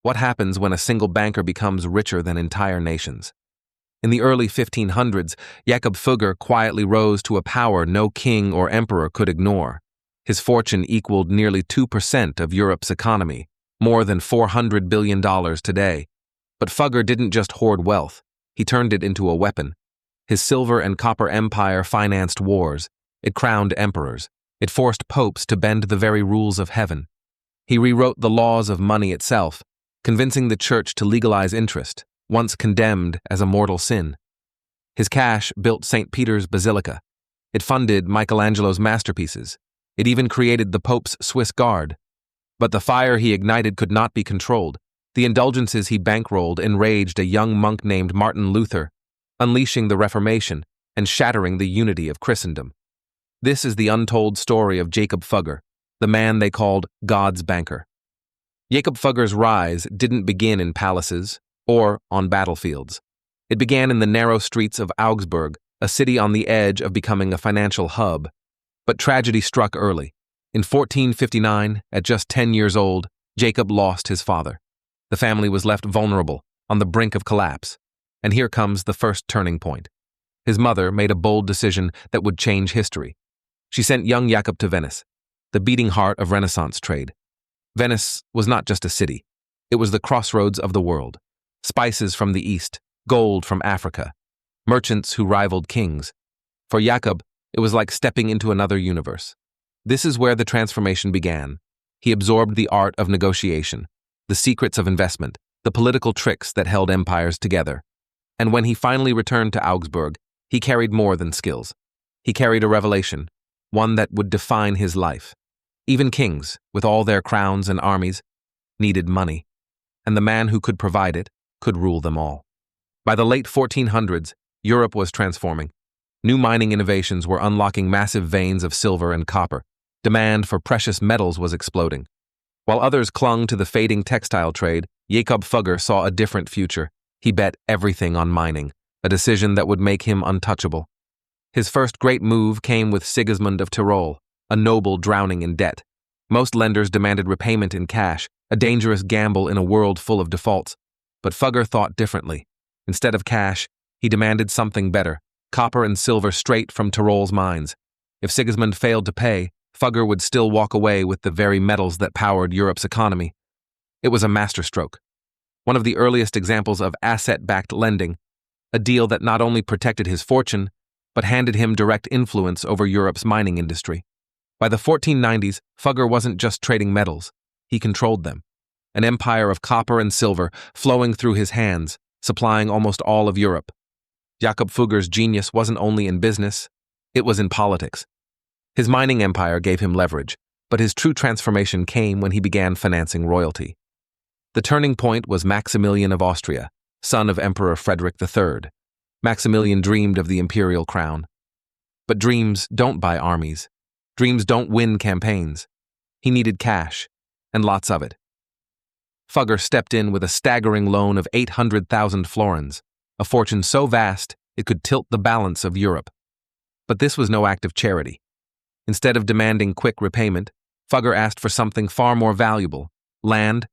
What happens when a single banker becomes richer than entire nations? In the early 1500s, Jakob Fugger quietly rose to a power no king or emperor could ignore. His fortune equaled nearly 2% of Europe's economy, more than $400 billion today. But Fugger didn't just hoard wealth, he turned it into a weapon. His silver and copper empire financed wars, it crowned emperors, it forced popes to bend the very rules of heaven. He rewrote the laws of money itself, convincing the church to legalize interest, once condemned as a mortal sin. His cash built St. Peter's Basilica. It funded Michelangelo's masterpieces. It even created the Pope's Swiss Guard. But the fire he ignited could not be controlled. The indulgences he bankrolled enraged a young monk named Martin Luther, unleashing the Reformation and shattering the unity of Christendom. This is the untold story of Jakob Fugger, the man they called God's banker. Jakob Fugger's rise didn't begin in palaces or on battlefields. It began in the narrow streets of Augsburg, a city on the edge of becoming a financial hub. But tragedy struck early. In 1459, at just 10 years old, Jakob lost his father. The family was left vulnerable, on the brink of collapse. And here comes the first turning point. His mother made a bold decision that would change history. She sent young Jakob to Venice, the beating heart of Renaissance trade. Venice was not just a city. It was the crossroads of the world. Spices from the east, gold from Africa, merchants who rivaled kings. For Jakob, it was like stepping into another universe. This is where the transformation began. He absorbed the art of negotiation, the secrets of investment, the political tricks that held empires together. And when he finally returned to Augsburg, he carried more than skills. He carried a revelation, one that would define his life. Even kings, with all their crowns and armies, needed money, and the man who could provide it could rule them all. By the late 1400s, Europe was transforming. New mining innovations were unlocking massive veins of silver and copper. Demand for precious metals was exploding. While others clung to the fading textile trade, Jakob Fugger saw a different future. He bet everything on mining, a decision that would make him untouchable. His first great move came with Sigismund of Tyrol, a noble drowning in debt. Most lenders demanded repayment in cash, a dangerous gamble in a world full of defaults. But Fugger thought differently. Instead of cash, he demanded something better, copper and silver straight from Tyrol's mines. If Sigismund failed to pay, Fugger would still walk away with the very metals that powered Europe's economy. It was a masterstroke. One of the earliest examples of asset-backed lending, a deal that not only protected his fortune, but handed him direct influence over Europe's mining industry. By the 1490s, Fugger wasn't just trading metals, he controlled them. An empire of copper and silver flowing through his hands, supplying almost all of Europe. Jakob Fugger's genius wasn't only in business, it was in politics. His mining empire gave him leverage, but his true transformation came when he began financing royalty. The turning point was Maximilian of Austria, son of Emperor Frederick III. Maximilian dreamed of the imperial crown. But dreams don't buy armies. Dreams don't win campaigns. He needed cash, and lots of it. Fugger stepped in with a staggering loan of 800,000 florins, a fortune so vast it could tilt the balance of Europe. But this was no act of charity. Instead of demanding quick repayment, Fugger asked for something far more valuable: land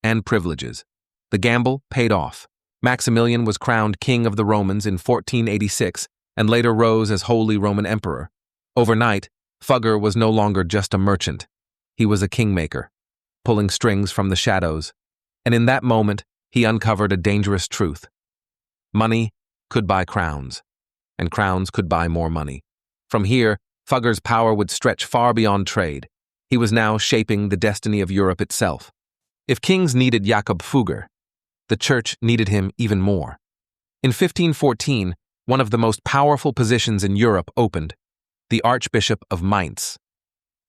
and privileges. The gamble paid off. Maximilian was crowned King of the Romans in 1486 and later rose as Holy Roman Emperor. Overnight, Fugger was no longer just a merchant. He was a kingmaker, pulling strings from the shadows. And in that moment, he uncovered a dangerous truth. Money could buy crowns, and crowns could buy more money. From here, Fugger's power would stretch far beyond trade. He was now shaping the destiny of Europe itself. If kings needed Jakob Fugger, the church needed him even more. In 1514, one of the most powerful positions in Europe opened: the Archbishop of Mainz.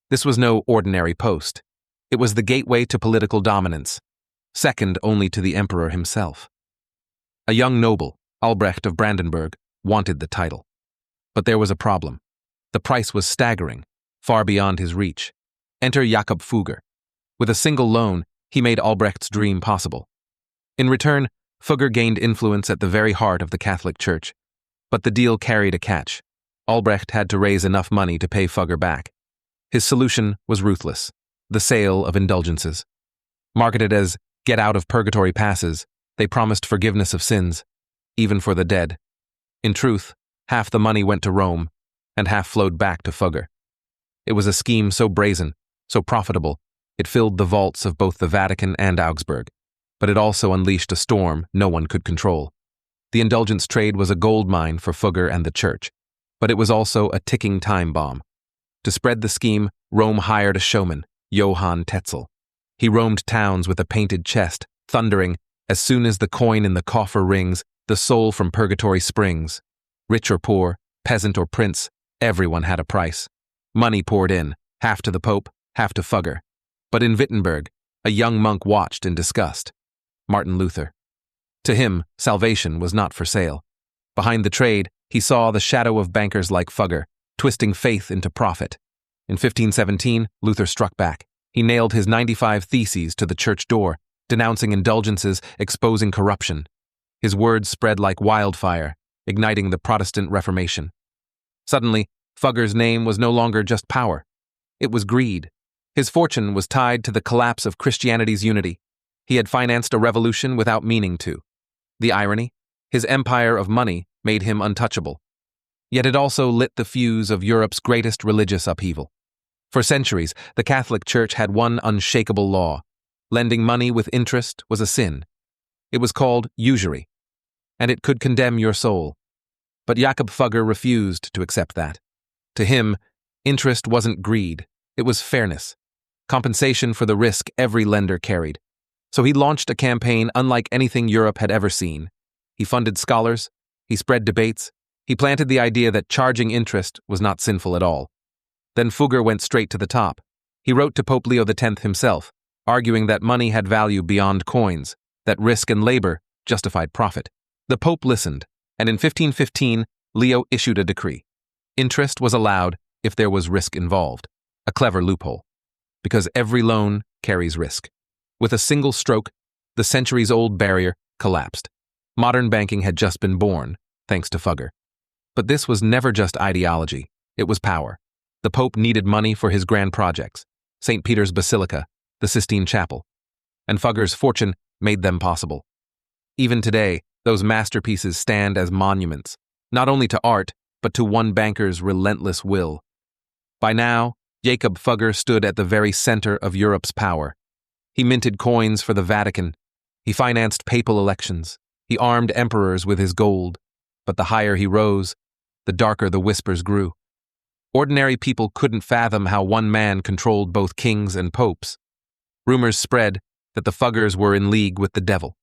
This was no ordinary post. It was the gateway to political dominance, second only to the emperor himself. A young noble, Albrecht of Brandenburg, wanted the title. But there was a problem. The price was staggering, far beyond his reach. Enter Jakob Fugger. With a single loan, he made Albrecht's dream possible. In return, Fugger gained influence at the very heart of the Catholic Church. But the deal carried a catch. Albrecht had to raise enough money to pay Fugger back. His solution was ruthless: the sale of indulgences. Marketed as get out of purgatory passes, they promised forgiveness of sins, even for the dead. In truth, half the money went to Rome, and half flowed back to Fugger. It was a scheme so brazen, so profitable, it filled the vaults of both the Vatican and Augsburg, but it also unleashed a storm no one could control. The indulgence trade was a gold mine for Fugger and the church, but it was also a ticking time bomb. To spread the scheme, Rome hired a showman, Johann Tetzel. He roamed towns with a painted chest, thundering, "As soon as the coin in the coffer rings, the soul from purgatory springs." Rich or poor, peasant or prince, everyone had a price. Money poured in, half to the Pope, half to Fugger. But in Wittenberg, a young monk watched in disgust. Martin Luther. To him, salvation was not for sale. Behind the trade, he saw the shadow of bankers like Fugger, twisting faith into profit. In 1517, Luther struck back. He nailed his 95 Theses to the church door, denouncing indulgences, exposing corruption. His words spread like wildfire, igniting the Protestant Reformation. Suddenly, Fugger's name was no longer just power. It was greed. His fortune was tied to the collapse of Christianity's unity. He had financed a revolution without meaning to. The irony? His empire of money made him untouchable. Yet it also lit the fuse of Europe's greatest religious upheaval. For centuries, the Catholic Church had one unshakable law. Lending money with interest was a sin. It was called usury, and it could condemn your soul. But Jakob Fugger refused to accept that. To him, interest wasn't greed, it was fairness, compensation for the risk every lender carried. So he launched a campaign unlike anything Europe had ever seen. He funded scholars, he spread debates, he planted the idea that charging interest was not sinful at all. Then Fugger went straight to the top. He wrote to Pope Leo X himself, arguing that money had value beyond coins, that risk and labor justified profit. The Pope listened, and in 1515, Leo issued a decree. Interest was allowed if there was risk involved, a clever loophole, because every loan carries risk. With a single stroke, the centuries-old barrier collapsed. Modern banking had just been born, thanks to Fugger. But this was never just ideology, it was power. The Pope needed money for his grand projects, St. Peter's Basilica, the Sistine Chapel, and Fugger's fortune made them possible. Even today, those masterpieces stand as monuments, not only to art, but to one banker's relentless will. By now, Jakob Fugger stood at the very center of Europe's power. He minted coins for the Vatican. He financed papal elections. He armed emperors with his gold. But the higher he rose, the darker the whispers grew. Ordinary people couldn't fathom how one man controlled both kings and popes. Rumors spread that the Fuggers were in league with the devil.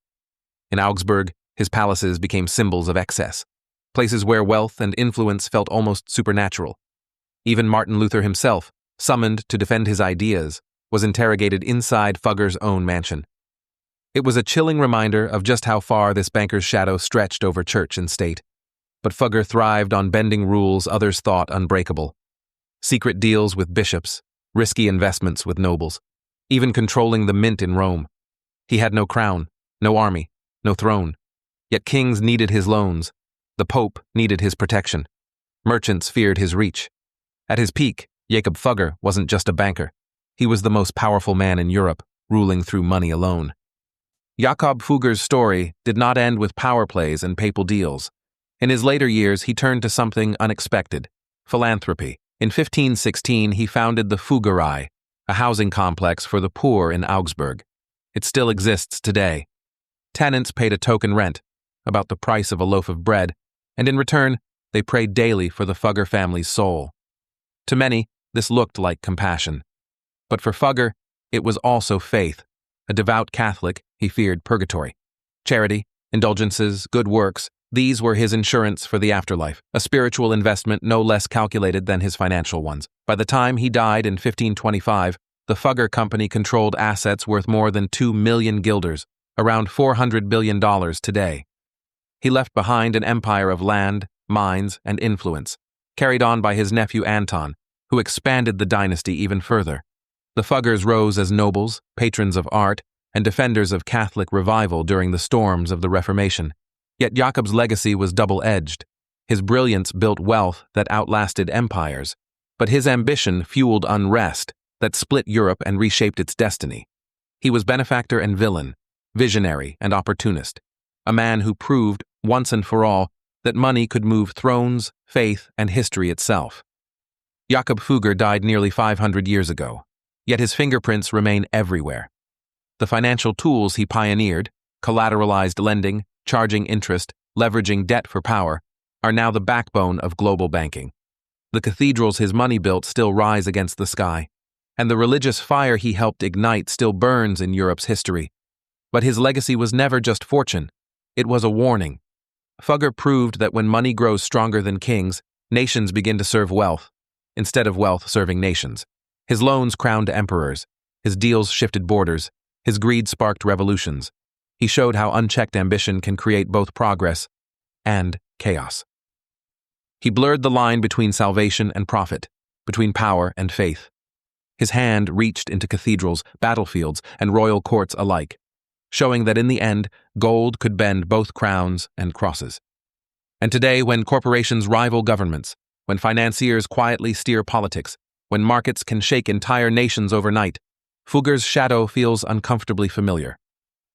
In Augsburg, his palaces became symbols of excess, places where wealth and influence felt almost supernatural. Even Martin Luther himself, summoned to defend his ideas, was interrogated inside Fugger's own mansion. It was a chilling reminder of just how far this banker's shadow stretched over church and state. But Fugger thrived on bending rules others thought unbreakable. Secret deals with bishops, risky investments with nobles, even controlling the mint in Rome. He had no crown, no army, no throne. Yet kings needed his loans. The Pope needed his protection. Merchants feared his reach. At his peak, Jakob Fugger wasn't just a banker. He was the most powerful man in Europe, ruling through money alone. Jakob Fugger's story did not end with power plays and papal deals. In his later years, he turned to something unexpected: philanthropy. In 1516, he founded the Fuggerei, a housing complex for the poor in Augsburg. It still exists today. Tenants paid a token rent, about the price of a loaf of bread, and in return, they prayed daily for the Fugger family's soul. To many, this looked like compassion. But for Fugger, it was also faith. A devout Catholic, he feared purgatory. Charity, indulgences, good works, these were his insurance for the afterlife, a spiritual investment no less calculated than his financial ones. By the time he died in 1525, the Fugger Company controlled assets worth more than 2 million guilders, around $400 billion today. He left behind an empire of land, mines, and influence, carried on by his nephew Anton, who expanded the dynasty even further. The Fuggers rose as nobles, patrons of art, and defenders of Catholic revival during the storms of the Reformation. Yet Jakob's legacy was double-edged. His brilliance built wealth that outlasted empires, but his ambition fueled unrest that split Europe and reshaped its destiny. He was benefactor and villain, visionary, and opportunist, a man who proved, once and for all, that money could move thrones, faith, and history itself. Jakob Fugger died nearly 500 years ago, yet his fingerprints remain everywhere. The financial tools he pioneered, collateralized lending, charging interest, leveraging debt for power, are now the backbone of global banking. The cathedrals his money built still rise against the sky, and the religious fire he helped ignite still burns in Europe's history. But his legacy was never just fortune. It was a warning. Fugger proved that when money grows stronger than kings, nations begin to serve wealth, instead of wealth serving nations. His loans crowned emperors. His deals shifted borders. His greed sparked revolutions. He showed how unchecked ambition can create both progress and chaos. He blurred the line between salvation and profit, between power and faith. His hand reached into cathedrals, battlefields, and royal courts alike, showing that in the end, gold could bend both crowns and crosses. And today, when corporations rival governments, when financiers quietly steer politics, when markets can shake entire nations overnight, Fugger's shadow feels uncomfortably familiar.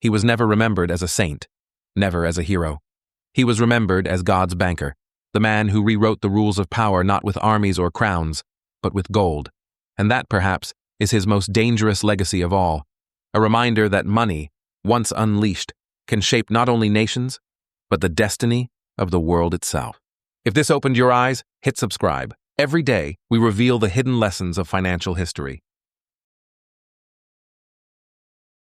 He was never remembered as a saint, never as a hero. He was remembered as God's banker, the man who rewrote the rules of power not with armies or crowns, but with gold. And that, perhaps, is his most dangerous legacy of all, a reminder that money, once unleashed, can shape not only nations, but the destiny of the world itself. If this opened your eyes, hit subscribe. Every day, we reveal the hidden lessons of financial history.